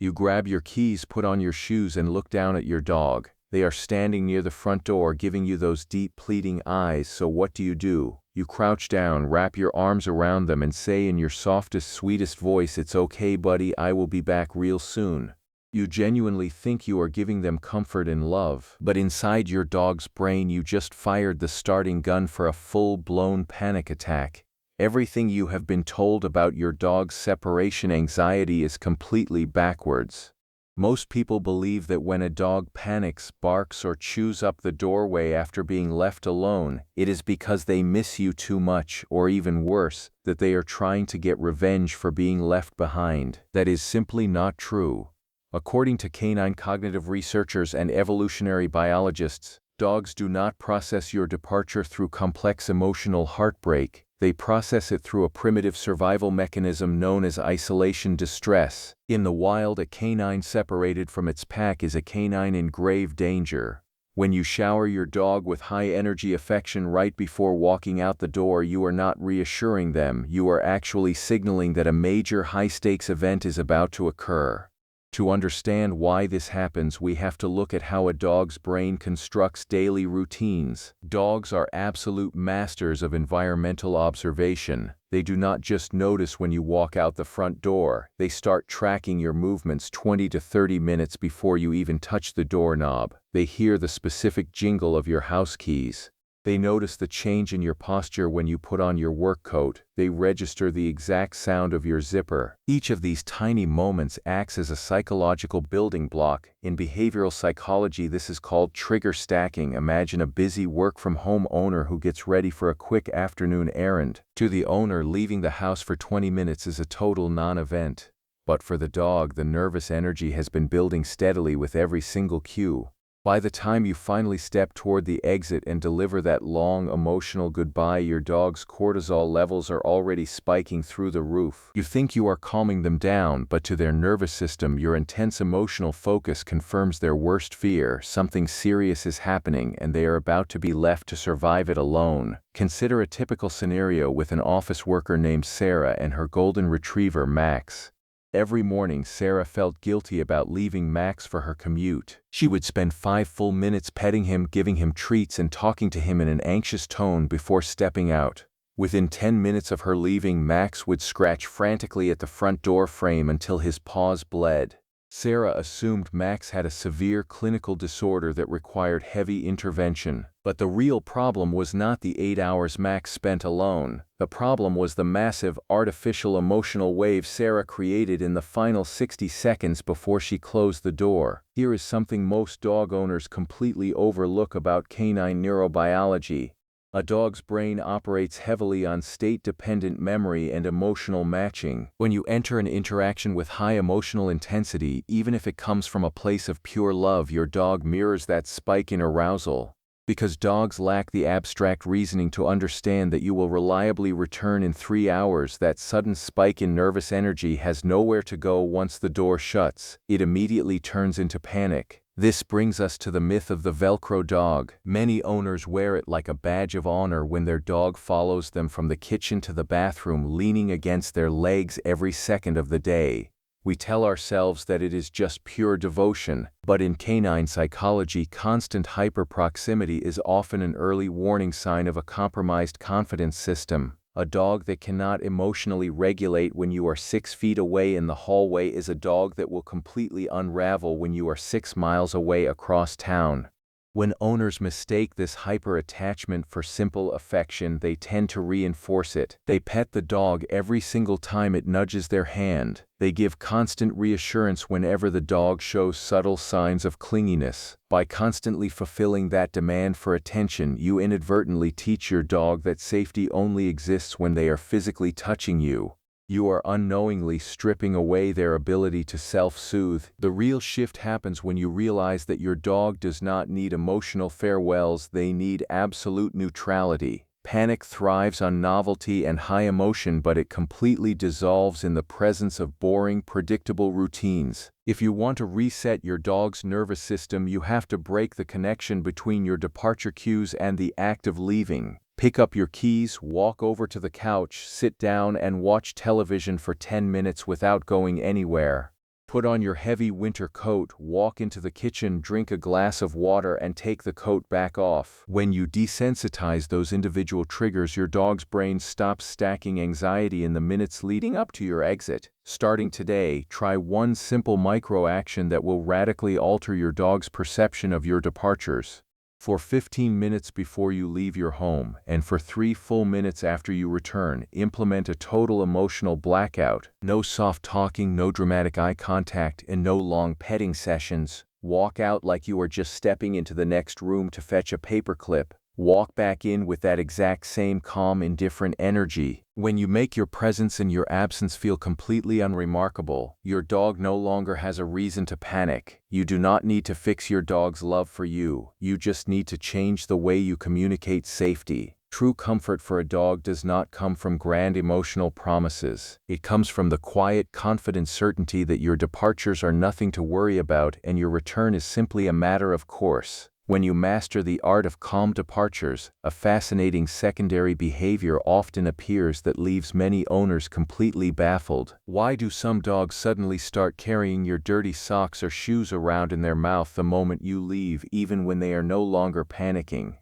You grab your keys, put on your shoes, and look down at your dog. They are standing near the front door, giving you those deep, pleading eyes. So what do? You crouch down, wrap your arms around them, and say in your softest, sweetest voice, "It's okay, buddy, I will be back real soon." You genuinely think you are giving them comfort and love, but inside your dog's brain you just fired the starting gun for a full-blown panic attack. Everything you have been told about your dog's separation anxiety is completely backwards. Most people believe that when a dog panics, barks, or chews up the doorway after being left alone, it is because they miss you too much, or even worse, that they are trying to get revenge for being left behind. That is simply not true. According to canine cognitive researchers and evolutionary biologists, dogs do not process your departure through complex emotional heartbreak. They process it through a primitive survival mechanism known as isolation distress. In the wild, a canine separated from its pack is a canine in grave danger. When you shower your dog with high-energy affection right before walking out the door, you are not reassuring them, you are actually signaling that a major high-stakes event is about to occur. To understand why this happens, we have to look at how a dog's brain constructs daily routines. Dogs are absolute masters of environmental observation. They do not just notice when you walk out the front door, they start tracking your movements 20 to 30 minutes before you even touch the doorknob. They hear the specific jingle of your house keys. They notice the change in your posture when you put on your work coat. They register the exact sound of your zipper. Each of these tiny moments acts as a psychological building block. In behavioral psychology, this is called trigger stacking. Imagine a busy work-from-home owner who gets ready for a quick afternoon errand. To the owner, leaving the house for 20 minutes is a total non-event. But for the dog, the nervous energy has been building steadily with every single cue. By the time you finally step toward the exit and deliver that long, emotional goodbye, your dog's cortisol levels are already spiking through the roof. You think you are calming them down, but to their nervous system, your intense emotional focus confirms their worst fear. Something serious is happening, and they are about to be left to survive it alone. Consider a typical scenario with an office worker named Sarah and her golden retriever, Max. Every morning, Sarah felt guilty about leaving Max for her commute. She would spend 5 full minutes petting him, giving him treats, and talking to him in an anxious tone before stepping out. Within 10 minutes of her leaving, Max would scratch frantically at the front door frame until his paws bled. Sarah assumed Max had a severe clinical disorder that required heavy intervention. But the real problem was not the 8 hours Max spent alone. The problem was the massive, artificial emotional wave Sarah created in the final 60 seconds before she closed the door. Here is something most dog owners completely overlook about canine neurobiology. A dog's brain operates heavily on state-dependent memory and emotional matching. When you enter an interaction with high emotional intensity, even if it comes from a place of pure love, your dog mirrors that spike in arousal. Because dogs lack the abstract reasoning to understand that you will reliably return in 3 hours, that sudden spike in nervous energy has nowhere to go once the door shuts. It immediately turns into panic. This brings us to the myth of the Velcro dog. Many owners wear it like a badge of honor when their dog follows them from the kitchen to the bathroom, leaning against their legs every second of the day. We tell ourselves that it is just pure devotion, but in canine psychology, constant hyperproximity is often an early warning sign of a compromised confidence system. A dog that cannot emotionally regulate when you are 6 feet away in the hallway is a dog that will completely unravel when you are 6 miles away across town. When owners mistake this hyper-attachment for simple affection, they tend to reinforce it. They pet the dog every single time it nudges their hand. They give constant reassurance whenever the dog shows subtle signs of clinginess. By constantly fulfilling that demand for attention, you inadvertently teach your dog that safety only exists when they are physically touching you. You are unknowingly stripping away their ability to self-soothe. The real shift happens when you realize that your dog does not need emotional farewells, they need absolute neutrality. Panic thrives on novelty and high emotion, but it completely dissolves in the presence of boring, predictable routines. If you want to reset your dog's nervous system, you have to break the connection between your departure cues and the act of leaving. Pick up your keys, walk over to the couch, sit down and watch television for 10 minutes without going anywhere. Put on your heavy winter coat, walk into the kitchen, drink a glass of water, and take the coat back off. When you desensitize those individual triggers, your dog's brain stops stacking anxiety in the minutes leading up to your exit. Starting today, try one simple micro-action that will radically alter your dog's perception of your departures. For 15 minutes before you leave your home, and for 3 full minutes after you return, implement a total emotional blackout. No soft talking, no dramatic eye contact, and no long petting sessions. Walk out like you are just stepping into the next room to fetch a paperclip. Walk back in with that exact same calm, indifferent energy. When you make your presence and your absence feel completely unremarkable, your dog no longer has a reason to panic. You do not need to fix your dog's love for you. You just need to change the way you communicate safety. True comfort for a dog does not come from grand emotional promises. It comes from the quiet, confident certainty that your departures are nothing to worry about and your return is simply a matter of course. When you master the art of calm departures, a fascinating secondary behavior often appears that leaves many owners completely baffled. Why do some dogs suddenly start carrying your dirty socks or shoes around in their mouth the moment you leave, even when they are no longer panicking?